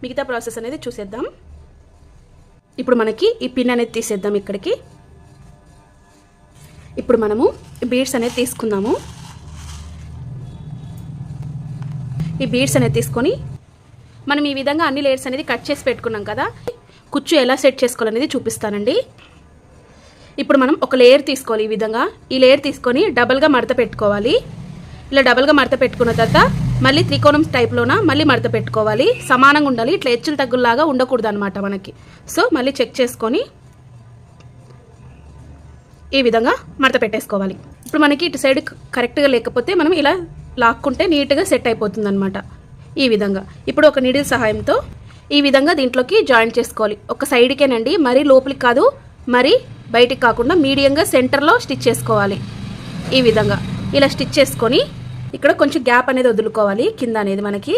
మిగతా ప్రాసెస్ అనేది చూసేద్దాం. ఇప్పుడు మనకి ఈ పిన్ అనేది తీసేద్దాం ఇక్కడికి. ఇప్పుడు మనము బీడ్స్ అనేది తీసుకుందాము. ఈ బీడ్స్ అనేది తీసుకొని మనం ఈ విధంగా అన్ని లేయర్స్ అనేది కట్ చేసి పెట్టుకున్నాం కదా, కుచ్చు ఎలా సెట్ చేసుకోవాలనేది చూపిస్తానండి. ఇప్పుడు మనం ఒక లేయర్ తీసుకోవాలి. ఈ విధంగా ఈ లేయర్ తీసుకొని డబల్గా మడత పెట్టుకోవాలి. ఇలా డబల్గా మడత పెట్టుకున్న తర్వాత మళ్ళీ త్రికోణం టైప్లోన మళ్ళీ మడత పెట్టుకోవాలి. సమానంగా ఉండాలి, ఇట్లా హెచ్చులు తగ్గులాగా ఉండకూడదు అనమాట మనకి. సో మళ్ళీ చెక్ చేసుకొని ఈ విధంగా మడత పెట్టేసుకోవాలి. ఇప్పుడు మనకి ఇటు సైడ్ కరెక్ట్గా లేకపోతే మనం ఇలా లాక్కుంటే నీట్గా సెట్ అయిపోతుంది అనమాట. ఈ విధంగా ఇప్పుడు ఒక నీడిల్ సహాయంతో ఈ విధంగా దీంట్లోకి జాయింట్ చేసుకోవాలి. ఒక సైడ్కేనండి, మరీ లోపలికి కాదు, మరీ బయటికి కాకుండా మీడియంగా సెంటర్లో స్టిచ్ చేసుకోవాలి. ఈ విధంగా ఇలా స్టిచ్ చేసుకొని ఇక్కడ కొంచెం గ్యాప్ అనేది వదులుకోవాలి కింద అనేది మనకి.